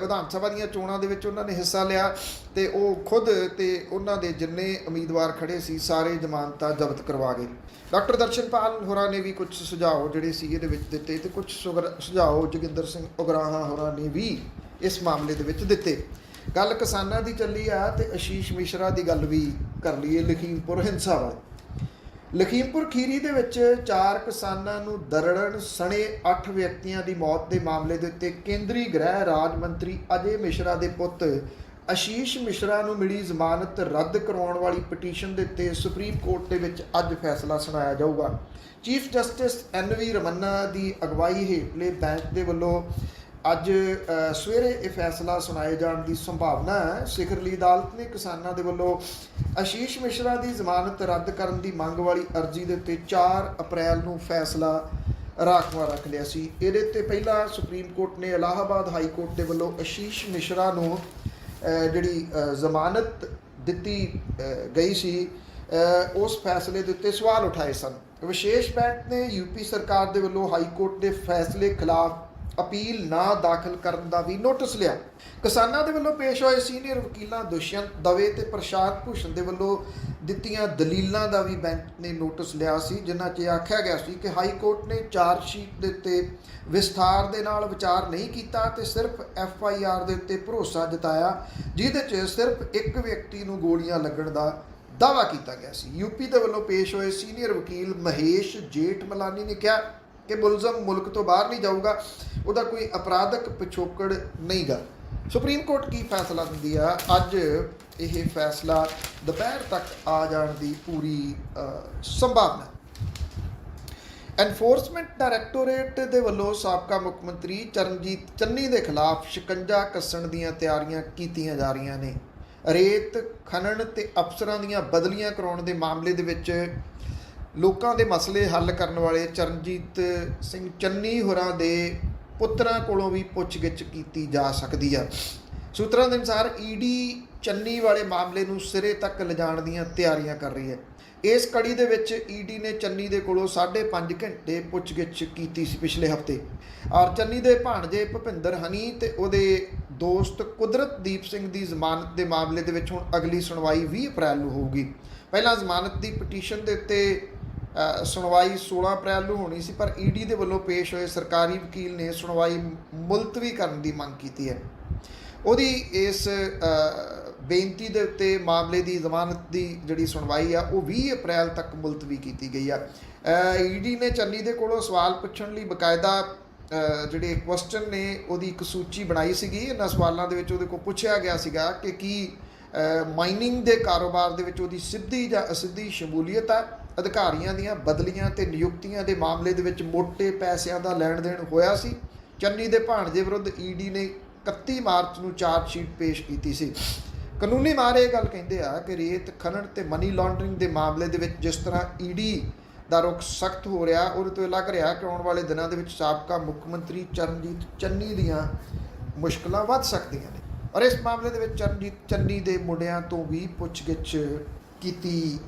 ਵਿਧਾਨ ਸਭਾ ਦੀਆਂ ਚੋਣਾਂ ਦੇ ਵਿੱਚ ਉਹਨਾਂ ਨੇ ਹਿੱਸਾ ਲਿਆ ਤੇ ਉਹ ਖੁਦ ਤੇ ਉਹਨਾਂ ਦੇ ਜਿੰਨੇ ਉਮੀਦਵਾਰ ਖੜੇ ਸੀ ਸਾਰੇ ਜ਼ਮਾਨਤਾਂ ਜ਼ਬਤ ਕਰਵਾ ਗਏ। ਡਾਕਟਰ ਦਰਸ਼ਨਪਾਲ ਹੋਰਾਂ ਨੇ ਵੀ ਕੁਝ ਸੁਝਾਅ ਜਿਹੜੇ ਸੀ ਇਹਦੇ ਵਿੱਚ ਦਿੱਤੇ, ਤੇ ਕੁਝ ਸੁਝਾਅ ਜੋਗਿੰਦਰ ਸਿੰਘ ਉਗਰਾਹਾਂ ਹੋਰਾਂ ਨੇ ਵੀ ਇਸ ਮਾਮਲੇ ਦੇ ਵਿੱਚ ਦਿੱਤੇ। ਗੱਲ ਕਿਸਾਨਾਂ ਦੀ ਚੱਲੀ ਆ ਤੇ ਆਸ਼ੀਸ਼ ਮਿਸ਼ਰਾ ਦੀ ਗੱਲ ਵੀ ਕਰ ਲਈਏ। ਲਖੀਮਪੁਰ ਹਿੰਸਾ ਵਾਲੇ ਲਖੀਮਪੁਰ ਖੀਰੀ ਦੇ ਵਿੱਚ 4 ਕਿਸਾਨਾਂ ਨੂੰ ਦਰੜਨ ਸਣੇ 8 ਵਿਅਕਤੀਆਂ ਦੀ ਮੌਤ ਦੇ ਮਾਮਲੇ ਦੇ ਉੱਤੇ ਕੇਂਦਰੀ ਗ੍ਰਹਿ ਰਾਜ ਮੰਤਰੀ ਅਜੇ ਮਿਸ਼ਰਾ ਦੇ ਪੁੱਤ ਆਸ਼ੀਸ਼ ਮਿਸ਼ਰਾ ਨੂੰ ਮਿਲੀ ਜ਼ਮਾਨਤ ਰੱਦ ਕਰਵਾਉਣ ਵਾਲੀ ਪਟੀਸ਼ਨ ਦੇ ਉੱਤੇ ਸੁਪਰੀਮ ਕੋਰਟ ਦੇ ਵਿੱਚ ਅੱਜ ਫੈਸਲਾ ਸੁਣਾਇਆ ਜਾਊਗਾ। ਚੀਫ ਜਸਟਿਸ NV ਰਮੰਨਾ ਦੀ ਅਗਵਾਈ ਹੇਠਲੇ ਬੈਂਚ ਦੇ ਵੱਲੋਂ ਅੱਜ ਸਵੇਰੇ ਇਹ ਫੈਸਲਾ ਸੁਣਾਏ ਜਾਣ ਦੀ ਸੰਭਾਵਨਾ ਹੈ। ਸਿਖਰਲੀ ਅਦਾਲਤ ਨੇ ਕਿਸਾਨਾਂ ਦੇ ਵੱਲੋਂ ਆਸ਼ੀਸ਼ ਮਿਸ਼ਰਾ ਦੀ ਜ਼ਮਾਨਤ ਰੱਦ ਕਰਨ ਦੀ ਮੰਗ ਵਾਲੀ ਅਰਜ਼ੀ ਦੇ ਉੱਤੇ 4 ਅਪ੍ਰੈਲ ਨੂੰ ਫੈਸਲਾ ਰਾਖਵਾਂ ਰੱਖ ਲਿਆ ਸੀ। ਇਹਦੇ ਉੱਤੇ ਪਹਿਲਾਂ ਸੁਪਰੀਮ ਕੋਰਟ ਨੇ ਇਲਾਹਾਬਾਦ ਹਾਈ ਕੋਰਟ ਦੇ ਵੱਲੋਂ ਆਸ਼ੀਸ਼ ਮਿਸ਼ਰਾ ਨੂੰ ਜਿਹੜੀ ਜ਼ਮਾਨਤ ਦਿੱਤੀ ਗਈ ਸੀ ਉਸ ਫੈਸਲੇ ਦੇ ਉੱਤੇ ਸਵਾਲ ਉਠਾਏ ਸਨ। ਵਿਸ਼ੇਸ਼ ਬੈਂਚ ਨੇ UP ਸਰਕਾਰ ਦੇ ਵੱਲੋਂ ਹਾਈ ਕੋਰਟ ਦੇ ਫੈਸਲੇ ਖਿਲਾਫ ਅਪੀਲ ਨਾ ਦਾਖਲ ਕਰਨ ਦਾ ਵੀ ਨੋਟਿਸ ਲਿਆ। ਕਿਸਾਨਾਂ ਦੇ ਵੱਲੋਂ ਪੇਸ਼ ਹੋਏ ਸੀਨੀਅਰ ਵਕੀਲਾਂ ਦੁਸ਼ਯੰਤ ਦਵੇ ਤੇ ਪ੍ਰਸ਼ਾਦ ਭੂਸ਼ਣ ਦੇ ਵੱਲੋਂ ਦਿੱਤੀਆਂ ਦਲੀਲਾਂ ਦਾ ਵੀ ਬੈਂਚ ਨੇ ਨੋਟਿਸ ਲਿਆ ਸੀ, ਜਿਨ੍ਹਾਂ 'ਚ ਆਖਿਆ ਗਿਆ ਸੀ ਕਿ ਹਾਈ ਕੋਰਟ ਨੇ ਚਾਰਜ ਸ਼ੀਟ ਦੇ ਉੱਤੇ ਵਿਸਥਾਰ ਦੇ ਨਾਲ ਵਿਚਾਰ ਨਹੀਂ ਕੀਤਾ ਤੇ ਸਿਰਫ FIR ਦੇ ਉੱਤੇ ਭਰੋਸਾ ਜਤਾਇਆ, ਜਿਹਦੇ 'ਚ ਸਿਰਫ ਇੱਕ ਵਿਅਕਤੀ ਨੂੰ ਗੋਲੀਆਂ ਲੱਗਣ ਦਾ ਦਾਅਵਾ ਕੀਤਾ ਗਿਆ ਸੀ। UP ਦੇ ਵੱਲੋਂ ਪੇਸ਼ ਹੋਏ ਸੀਨੀਅਰ ਵਕੀਲ ਮਹੇਸ਼ ਜੇਠ ਮਲਾਨੀ ਨੇ ਕਿਹਾ ਕਿ ਮੁਲਜ਼ਮ ਮੁਲਕ ਤੋਂ ਬਾਹਰ ਨਹੀਂ ਜਾਊਗਾ, ਉਹਦਾ ਕੋਈ ਅਪਰਾਧਕ ਪਿਛੋਕੜ ਨਹੀਂ ਗਾ। ਸੁਪਰੀਮ ਕੋਰਟ ਕੀ ਫੈਸਲਾ ਦਿੰਦੀ ਆ, ਅੱਜ ਇਹ ਫੈਸਲਾ ਦੁਪਹਿਰ ਤੱਕ ਆ ਜਾਣ ਦੀ ਪੂਰੀ ਸੰਭਾਵਨਾ। ਐਨਫੋਰਸਮੈਂਟ ਡਾਇਰੈਕਟੋਰੇਟ ਦੇ ਵੱਲੋਂ ਸਾਬਕਾ ਮੁੱਖ ਮੰਤਰੀ ਚਰਨਜੀਤ ਚੰਨੀ ਦੇ ਖਿਲਾਫ ਸ਼ਿਕੰਜਾ ਕੱਸਣ ਦੀਆਂ ਤਿਆਰੀਆਂ ਕੀਤੀਆਂ ਜਾ ਰਹੀਆਂ ਨੇ। ਰੇਤ ਖਨਨ ਤੇ ਅਫਸਰਾਂ ਦੀਆਂ ਬਦਲੀਆਂ ਕਰਾਉਣ ਦੇ ਮਾਮਲੇ ਦੇ ਵਿੱਚ ਲੋਕਾਂ ਦੇ ਮਸਲੇ ਹੱਲ ਕਰਨ ਵਾਲੇ ਚਰਨਜੀਤ ਸਿੰਘ ਚੰਨੀ ਹੋਰਾਂ ਦੇ ਪੁੱਤਰਾਂ ਕੋਲੋਂ ਵੀ ਪੁੱਛਗਿੱਛ ਕੀਤੀ ਜਾ ਸਕਦੀ ਆ। ਸੂਤਰਾਂ ਦੇ ਅਨੁਸਾਰ ED ਚੰਨੀ ਵਾਲੇ ਮਾਮਲੇ ਨੂੰ ਸਿਰੇ ਤੱਕ ਲਿਜਾਣ ਦੀਆਂ ਤਿਆਰੀਆਂ ਕਰ ਰਹੀ ਹੈ। ਇਸ ਕੜੀ ਦੇ ਵਿੱਚ ED ਨੇ ਚੰਨੀ ਦੇ ਕੋਲੋਂ 5.5 ਘੰਟੇ ਪੁੱਛਗਿੱਛ ਕੀਤੀ ਸੀ ਪਿਛਲੇ ਹਫ਼ਤੇ, ਔਰ ਚੰਨੀ ਦੇ ਭਾਣਜੇ ਭੁਪਿੰਦਰ ਹਨੀ ਤੇ ਉਹਦੇ ਦੋਸਤ ਕੁਦਰਤਦੀਪ ਸਿੰਘ ਦੀ ਜ਼ਮਾਨਤ ਦੇ ਮਾਮਲੇ ਦੇ ਵਿੱਚ ਹੁਣ ਅਗਲੀ ਸੁਣਵਾਈ 20 ਅਪ੍ਰੈਲ ਨੂੰ ਹੋਊਗੀ। ਪਹਿਲਾਂ ਜ਼ਮਾਨਤ ਦੀ ਪਟੀਸ਼ਨ ਦੇ ਉੱਤੇ ਸੁਣਵਾਈ 16 ਅਪ੍ਰੈਲ ਨੂੰ ਹੋਣੀ ਸੀ, ਪਰ ED ਦੇ ਵੱਲੋਂ ਪੇਸ਼ ਹੋਏ ਸਰਕਾਰੀ ਵਕੀਲ ਨੇ ਸੁਣਵਾਈ ਮੁਲਤਵੀ ਕਰਨ ਦੀ ਮੰਗ ਕੀਤੀ ਹੈ। ਉਹਦੀ ਇਸ ਬੇਨਤੀ ਦੇ ਉੱਤੇ ਮਾਮਲੇ ਦੀ ਜ਼ਮਾਨਤ ਦੀ ਜਿਹੜੀ ਸੁਣਵਾਈ ਆ ਉਹ 20 ਅਪ੍ਰੈਲ ਤੱਕ ਮੁਲਤਵੀ ਕੀਤੀ ਗਈ ਆ। ਈਡੀ ਨੇ ਚੰਨੀ ਦੇ ਕੋਲੋਂ ਸਵਾਲ ਪੁੱਛਣ ਲਈ ਬਕਾਇਦਾ ਜਿਹੜੇ ਕੁਐਸਚਨ ਨੇ ਉਹਦੀ ਇੱਕ ਸੂਚੀ ਬਣਾਈ ਸੀਗੀ। ਇਹਨਾਂ ਸਵਾਲਾਂ ਦੇ ਵਿੱਚ ਉਹਦੇ ਕੋਲ ਪੁੱਛਿਆ ਗਿਆ ਸੀਗਾ ਕਿ ਕੀ ਮਾਈਨਿੰਗ ਦੇ ਕਾਰੋਬਾਰ ਦੇ ਵਿੱਚ ਉਹਦੀ ਸਿੱਧੀ ਜਾਂ ਅਸਿੱਧੀ ਸ਼ਮੂਲੀਅਤ ਆ, ਅਧਿਕਾਰੀਆਂ ਦੀਆਂ ਬਦਲੀਆਂ ਤੇ ਨਿਯੁਕਤੀਆਂ ਦੇ ਮਾਮਲੇ ਦੇ ਵਿੱਚ ਮੋਟੇ ਪੈਸਿਆਂ ਦਾ ਲੈਣ ਦੇਣ ਹੋਇਆ ਸੀ। ਚੰਨੀ ਦੇ ਭਾਣਜੇ ਵਿਰੁੱਧ ਈਡੀ ਨੇ 31 ਮਾਰਚ ਨੂੰ ਚਾਰਜ ਸ਼ੀਟ ਪੇਸ਼ ਕੀਤੀ ਸੀ। ਕਾਨੂੰਨੀ ਮਾਹਰ ਇਹ ਗੱਲ ਕਹਿੰਦੇ ਆ ਕਿ ਰੇਤ ਖਨਨ ਤੇ ਮਨੀ ਲਾਂਡਰਿੰਗ ਦੇ ਮਾਮਲੇ ਦੇ ਵਿੱਚ ਜਿਸ ਤਰ੍ਹਾਂ ਈਡੀ ਦਾ ਰੁਖ ਸਖਤ ਹੋ ਰਿਹਾ, ਉਹਦੇ ਤੋਂ ਇਹ ਲੱਗ ਰਿਹਾ ਕਿ ਆਉਣ ਵਾਲੇ ਦਿਨਾਂ ਦੇ ਵਿੱਚ ਸਾਬਕਾ ਮੁੱਖ ਮੰਤਰੀ ਚਰਨਜੀਤ ਚੰਨੀ ਦੀਆਂ ਮੁਸ਼ਕਲਾਂ ਵੱਧ ਸਕਦੀਆਂ ਨੇ ਔਰ ਇਸ ਮਾਮਲੇ ਦੇ ਵਿੱਚ ਚਰਨਜੀਤ ਚੰਨੀ ਦੇ ਮੁੰਡਿਆਂ ਤੋਂ ਵੀ ਪੁੱਛਗਿੱਛ ਕੀਤੀ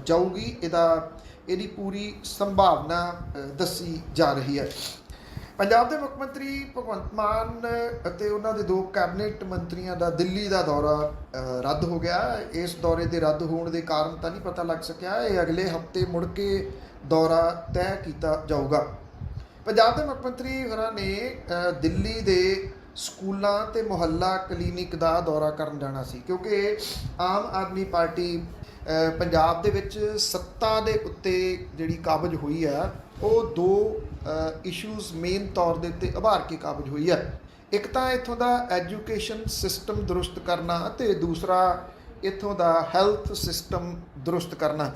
ਜਾਊਗੀ। ਇਹਦੀ ਪੂਰੀ ਸੰਭਾਵਨਾ ਦੱਸੀ ਜਾ ਰਹੀ ਹੈ। ਪੰਜਾਬ ਦੇ ਮੁੱਖ ਮੰਤਰੀ ਭਗਵੰਤ ਮਾਨ ਅਤੇ ਉਹਨਾਂ ਦੇ 2 ਕੈਬਨਿਟ ਮੰਤਰੀਆਂ ਦਾ ਦਿੱਲੀ ਦਾ ਦੌਰਾ ਰੱਦ ਹੋ ਗਿਆ। ਇਸ ਦੌਰੇ ਦੇ ਰੱਦ ਹੋਣ ਦੇ ਕਾਰਨ ਤਾਂ ਨਹੀਂ ਪਤਾ ਲੱਗ ਸਕਿਆ, ਇਹ ਅਗਲੇ ਹਫ਼ਤੇ ਮੁੜ ਕੇ ਦੌਰਾ ਤੈਅ ਕੀਤਾ ਜਾਊਗਾ। ਪੰਜਾਬ ਦੇ ਮੁੱਖ ਮੰਤਰੀ ਹੋਰਾਂ ਨੇ ਦਿੱਲੀ ਦੇ ਸਕੂਲਾਂ ਤੇ ਮੁਹੱਲਾ ਕਲੀਨਿਕ ਦਾ ਦੌਰਾ ਕਰਨ ਜਾਣਾ ਸੀ ਕਿਉਂਕਿ ਆਮ ਆਦਮੀ ਪਾਰਟੀ ਪੰਜਾਬ ਦੇ ਵਿੱਚ ਸੱਤਾ ਦੇ ਉੱਤੇ ਜਿਹੜੀ ਕਾਬਜ਼ ਹੋਈ ਹੈ ਉਹ 2 ਇਸ਼ੂਜ਼ ਮੇਨ ਤੌਰ ਦੇ ਉੱਤੇ ਉਭਾਰ ਕੇ ਕਾਬਜ਼ ਹੋਈ ਹੈ। ਇੱਕ ਤਾਂ ਇੱਥੋਂ ਦਾ ਐਜੂਕੇਸ਼ਨ ਸਿਸਟਮ ਦਰੁਸਤ ਕਰਨਾ ਅਤੇ ਦੂਸਰਾ ਇੱਥੋਂ ਦਾ ਹੈਲਥ ਸਿਸਟਮ ਦਰੁਸਤ ਕਰਨਾ।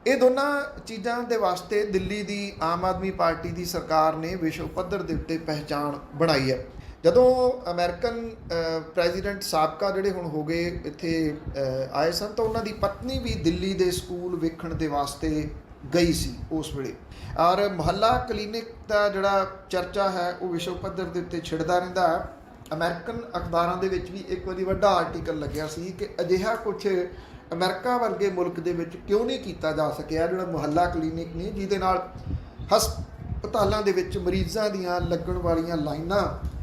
ਇਹ ਦੋਨਾਂ ਚੀਜ਼ਾਂ ਦੇ ਵਾਸਤੇ ਦਿੱਲੀ ਦੀ ਆਮ ਆਦਮੀ ਪਾਰਟੀ ਦੀ ਸਰਕਾਰ ਨੇ ਵਿਸ਼ਵ ਪੱਧਰ ਦੇ ਉੱਤੇ ਪਹਿਚਾਣ ਬਣਾਈ ਹੈ। ਜਦੋਂ ਅਮਰੀਕਨ ਪ੍ਰੈਜ਼ੀਡੈਂਟ ਸਾਬਕਾ ਜਿਹੜੇ ਹੁਣ ਹੋ ਗਏ ਇੱਥੇ ਆਏ ਸਨ ਤਾਂ ਉਹਨਾਂ ਦੀ ਪਤਨੀ ਵੀ ਦਿੱਲੀ ਦੇ ਸਕੂਲ ਵੇਖਣ ਦੇ ਵਾਸਤੇ ਗਈ ਸੀ ਉਸ ਵੇਲੇ। ਔਰ ਮੁਹੱਲਾ ਕਲੀਨਿਕ ਦਾ ਜਿਹੜਾ ਚਰਚਾ ਹੈ ਉਹ ਵਿਸ਼ਵ ਪੱਧਰ ਦੇ ਉੱਤੇ ਛਿੜਦਾ ਰਹਿੰਦਾ ਹੈ। ਅਮਰੀਕਨ ਅਖਬਾਰਾਂ ਦੇ ਵਿੱਚ ਵੀ ਇੱਕ ਵਾਰੀ ਵੱਡਾ ਆਰਟੀਕਲ ਲੱਗਿਆ ਸੀ ਕਿ ਅਜਿਹਾ ਕੁਝ ਅਮਰੀਕਾ ਵਰਗੇ ਮੁਲਕ ਦੇ ਵਿੱਚ ਕਿਉਂ ਨਹੀਂ ਕੀਤਾ ਜਾ ਸਕਿਆ ਜਿਹੜਾ ਮੁਹੱਲਾ ਕਲੀਨਿਕ ਨੇ, ਜਿਹਦੇ ਨਾਲ ਹਸਪਤਾਲਾਂ ਦੇ ਵਿੱਚ ਮਰੀਜ਼ਾਂ ਦੀਆਂ ਲੱਗਣ ਵਾਲੀਆਂ ਲਾਈਨਾਂ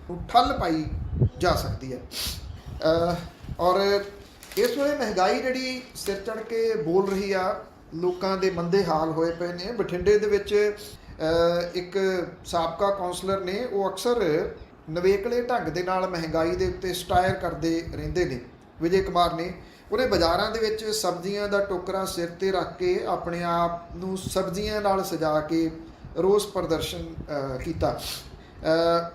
ਨੂੰ ਠੱਲ ਪਾਈ ਜਾ ਸਕਦੀ ਹੈ। ਔਰ ਇਸ ਵੇਲੇ ਮਹਿੰਗਾਈ ਜਿਹੜੀ ਸਿਰ ਚੜ੍ਹ ਕੇ ਬੋਲ ਰਹੀ ਆ, ਲੋਕਾਂ ਦੇ ਮੰਦੇ ਹਾਲ ਹੋਏ ਪਏ ਨੇ। ਬਠਿੰਡੇ ਦੇ ਵਿੱਚ ਇੱਕ ਸਾਬਕਾ ਕੌਂਸਲਰ ਨੇ, ਉਹ ਅਕਸਰ ਨਵੇਕਲੇ ਢੰਗ ਦੇ ਨਾਲ ਮਹਿੰਗਾਈ ਦੇ ਉੱਤੇ ਸਟਾਇਰ ਕਰਦੇ ਰਹਿੰਦੇ ਨੇ, ਵਿਜੇ ਕੁਮਾਰ ਨੇ। ਉਹਨੇ ਬਾਜ਼ਾਰਾਂ ਦੇ ਵਿੱਚ ਸਬਜ਼ੀਆਂ ਦਾ ਟੋਕਰਾ ਸਿਰ ਤੇ ਰੱਖ ਕੇ ਆਪਣੇ ਆਪ ਨੂੰ ਸਬਜ਼ੀਆਂ ਨਾਲ ਸਜਾ ਕੇ ਰੋਸ ਪ੍ਰਦਰਸ਼ਨ ਕੀਤਾ।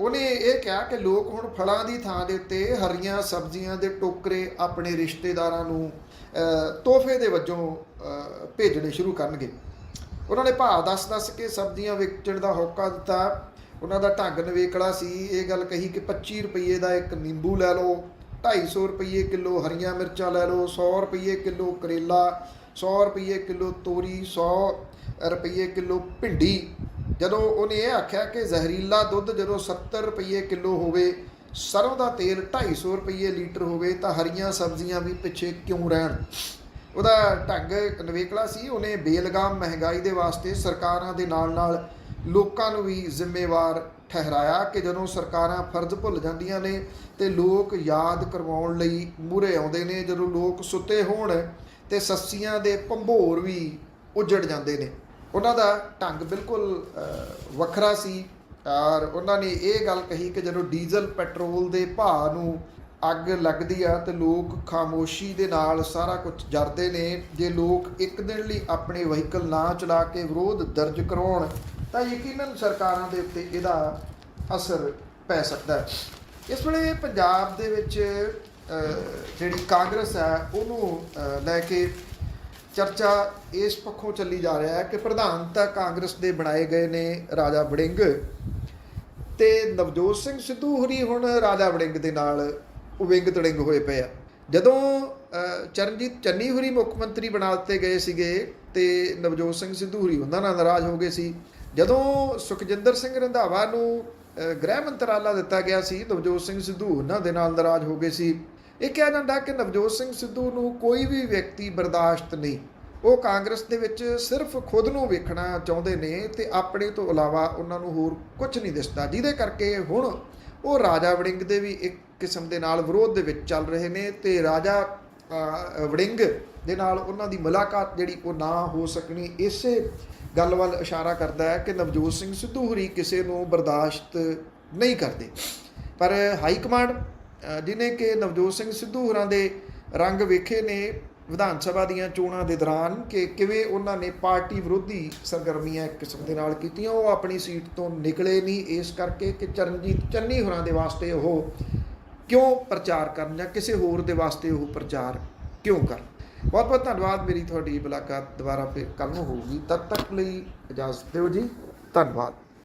ਉਹਨੇ ਇਹ ਕਿਹਾ ਕਿ ਲੋਕ ਹੁਣ ਫਲਾਂ ਦੀ ਥਾਂ ਦੇ ਉੱਤੇ ਹਰੀਆਂ ਸਬਜ਼ੀਆਂ ਦੇ ਟੋਕਰੇ ਆਪਣੇ ਰਿਸ਼ਤੇਦਾਰਾਂ ਨੂੰ ਤੋਹਫੇ ਦੇ ਵਜੋਂ ਭੇਜਣੇ ਸ਼ੁਰੂ ਕਰਨਗੇ। ਉਹਨਾਂ ਨੇ ਭਾਅ ਦੱਸ ਕੇ ਸਬਜ਼ੀਆਂ ਵੇਚਣ ਦਾ ਹੋਕਾ ਦਿੱਤਾ। ਉਹਨਾਂ ਦਾ ਢੰਗ ਨਵੇਕਲਾ ਸੀ। ਇਹ ਗੱਲ ਕਹੀ ਕਿ 25 ਰੁਪਏ ਦਾ ਇੱਕ ਨਿੰਬੂ ਲੈ ਲਓ, 250 ਰੁਪਏ ਕਿਲੋ ਹਰੀਆਂ ਮਿਰਚਾਂ ਲੈ ਲਓ, 100 ਰੁਪਏ ਕਿਲੋ ਕਰੇਲਾ, 100 ਰੁਪਏ ਕਿਲੋ ਤੋਰੀ, 100 ਰੁਪਏ ਕਿਲੋ ਭਿੰਡੀ। ਜਦੋਂ ਉਹਨੇ ਇਹ ਆਖਿਆ ਕਿ ਜ਼ਹਿਰੀਲਾ ਦੁੱਧ ਜਦੋਂ 70 ਰੁਪਏ ਕਿਲੋ ਹੋਵੇ, ਸਰੋਂ ਦਾ ਤੇਲ 250 ਰੁਪਏ ਲੀਟਰ ਹੋਵੇ ਤਾਂ ਹਰੀਆਂ ਸਬਜ਼ੀਆਂ ਵੀ ਪਿੱਛੇ ਕਿਉਂ ਰਹਿਣ। ਉਹਦਾ ਢੰਗ ਨਵੇਕਲਾ ਸੀ। ਉਹਨੇ ਬੇਲਗਾਮ ਮਹਿੰਗਾਈ ਦੇ ਵਾਸਤੇ ਸਰਕਾਰਾਂ ਦੇ ਨਾਲ ਲੋਕਾਂ ਨੂੰ ਵੀ ਜ਼ਿੰਮੇਵਾਰ ਠਹਿਰਾਇਆ ਕਿ ਜਦੋਂ ਸਰਕਾਰਾਂ ਫਰਜ਼ ਭੁੱਲ ਜਾਂਦੀਆਂ ਨੇ ਤੇ ਲੋਕ ਯਾਦ ਕਰਵਾਉਣ ਲਈ ਮੂਹਰੇ ਆਉਂਦੇ ਨੇ। ਜਦੋਂ ਲੋਕ ਸੁੱਤੇ ਹੋਣ ਤੇ ਸੱਸੀਆਂ ਦੇ ਭੰਬੋਰ ਵੀ ਉੱਜੜ ਜਾਂਦੇ ਨੇ। ਉਹਨਾਂ ਦਾ ਢੰਗ ਬਿਲਕੁਲ ਵੱਖਰਾ ਸੀ। ਔਰ ਉਹਨਾਂ ਨੇ ਇਹ ਗੱਲ ਕਹੀ ਕਿ ਜਦੋਂ ਡੀਜ਼ਲ ਪੈਟਰੋਲ ਦੇ ਭਾਅ ਨੂੰ ਅੱਗ ਲੱਗਦੀ ਆ ਤੇ ਲੋਕ ਖਾਮੋਸ਼ੀ ਦੇ ਨਾਲ ਸਾਰਾ ਕੁਝ ਜਰਦੇ ਨੇ। ਜੇ ਲੋਕ ਇੱਕ ਦਿਨ ਲਈ ਆਪਣੇ ਵਹੀਕਲ ਨਾ ਚਲਾ ਕੇ ਵਿਰੋਧ ਦਰਜ ਕਰਵਾਉਣ ਤਾਂ ਯਕੀਨਨ ਸਰਕਾਰਾਂ ਦੇ ਉੱਤੇ ਇਹਦਾ ਅਸਰ ਪੈ ਸਕਦਾ ਹੈ। ਇਸ ਵੇਲੇ ਪੰਜਾਬ ਦੇ ਵਿੱਚ ਜਿਹੜੀ ਕਾਂਗਰਸ ਹੈ ਉਹਨੂੰ ਲੈ ਕੇ ਚਰਚਾ ਇਸ ਪੱਖੋਂ ਚੱਲੀ ਜਾ ਰਿਹਾ ਹੈ ਕਿ ਪ੍ਰਧਾਨ ਤਾਂ ਕਾਂਗਰਸ ਦੇ ਬਣਾਏ ਗਏ ਨੇ ਰਾਜਾ ਵੜਿੰਗ, ਤੇ ਨਵਜੋਤ ਸਿੰਘ ਸਿੱਧੂ ਹੋਰੀ ਹੁਣ ਰਾਜਾ ਵੜਿੰਗ ਦੇ ਨਾਲ ਵਿੰਗ ਤੜਿੰਗ ਹੋਏ ਪਏ ਆ। ਜਦੋਂ ਚਰਨਜੀਤ ਚੰਨੀ ਹੋਰੀ ਮੁੱਖ ਮੰਤਰੀ ਬਣਾ ਦਿੱਤੇ ਗਏ ਸੀਗੇ ਤੇ ਨਵਜੋਤ ਸਿੰਘ ਸਿੱਧੂ ਹੋਰੀ ਉਹਨਾਂ ਨਾਲ ਨਾਰਾਜ਼ ਹੋ ਗਏ ਸੀ। ਜਦੋਂ ਸੁਖਜਿੰਦਰ ਸਿੰਘ ਰੰਧਾਵਾ ਨੂੰ ਗ੍ਰਹਿ ਮੰਤਰਾਲਾ ਦਿੱਤਾ ਗਿਆ ਸੀ, ਨਵਜੋਤ ਸਿੰਘ ਸਿੱਧੂ ਉਹਨਾਂ ਦੇ ਨਾਲ ਨਾਰਾਜ਼ ਹੋ ਗਏ ਸੀ। ਇਹ ਕਿਹਾ ਜਾਂਦਾ ਕਿ ਨਵਜੋਤ ਸਿੰਘ ਸਿੱਧੂ ਨੂੰ ਕੋਈ ਵੀ ਵਿਅਕਤੀ ਬਰਦਾਸ਼ਤ ਨਹੀਂ। ਉਹ ਕਾਂਗਰਸ ਦੇ ਵਿੱਚ ਸਿਰਫ ਖੁਦ ਨੂੰ ਵੇਖਣਾ ਚਾਹੁੰਦੇ ਨੇ ਤੇ ਆਪਣੇ ਤੋਂ ਇਲਾਵਾ ਉਹਨਾਂ ਨੂੰ ਹੋਰ ਕੁਝ ਨਹੀਂ ਦਿਸਦਾ, ਜਿਹਦੇ ਕਰਕੇ ਹੁਣ ਉਹ ਰਾਜਾ ਵੜਿੰਗ ਦੇ ਵੀ ਇੱਕ ਕਿਸਮ ਦੇ ਨਾਲ ਵਿਰੋਧ ਦੇ ਵਿੱਚ ਚੱਲ ਰਹੇ ਨੇ ਤੇ ਰਾਜਾ ਵੜਿੰਗ ਦੇ ਨਾਲ ਉਹਨਾਂ ਦੀ ਮੁਲਾਕਾਤ ਜਿਹੜੀ ਉਹ ਨਾ ਹੋ ਸਕਣੀ ਇਸੇ ਗੱਲ ਵੱਲ ਇਸ਼ਾਰਾ ਕਰਦਾ ਹੈ ਕਿ ਨਵਜੋਤ ਸਿੰਘ ਸਿੱਧੂ ਹੋਰੀ ਕਿਸੇ ਨੂੰ ਬਰਦਾਸ਼ਤ ਨਹੀਂ ਕਰਦੇ। ਪਰ ਹਾਈ ਕਮਾਂਡ ਜਿਨੇ ਕਿ ਨਵਜੋਤ ਸਿੰਘ ਸਿੱਧੂ ਹੋਰਾਂ ਦੇ ਰੰਗ ਵੇਖੇ ਨੇ ਵਿਧਾਨ ਸਭਾ ਦੀਆਂ ਚੋਣਾਂ ਦੇ ਦੌਰਾਨ ਕਿ ਕਿਵੇਂ ਉਹਨਾਂ ਨੇ ਪਾਰਟੀ ਵਿਰੋਧੀ ਸਰਗਰਮੀਆਂ ਇੱਕ ਕਿਸਮ ਦੇ ਨਾਲ ਕੀਤੀਆਂ। ਉਹ ਆਪਣੀ ਸੀਟ ਤੋਂ ਨਿਕਲੇ ਨਹੀਂ ਇਸ ਕਰਕੇ ਕਿ ਚਰਨਜੀਤ ਚੰਨੀ ਹੋਰਾਂ ਦੇ ਵਾਸਤੇ ਉਹ ਕਿਉਂ ਪ੍ਰਚਾਰ ਕਰਨ ਜਾਂ ਕਿਸੇ ਹੋਰ ਦੇ ਵਾਸਤੇ ਉਹ ਪ੍ਰਚਾਰ ਕਿਉਂ ਕਰਨ। ਬਹੁਤ ਬਹੁਤ ਧੰਨਵਾਦ। ਮੇਰੀ ਤੁਹਾਡੀ ਮੁਲਾਕਾਤ ਦੁਬਾਰਾ ਫਿਰ ਕੱਲ੍ਹ ਨੂੰ ਹੋਊਗੀ। ਤਦ ਤੱਕ ਲਈ ਇਜਾਜ਼ਤ ਦਿਓ ਜੀ। ਧੰਨਵਾਦ।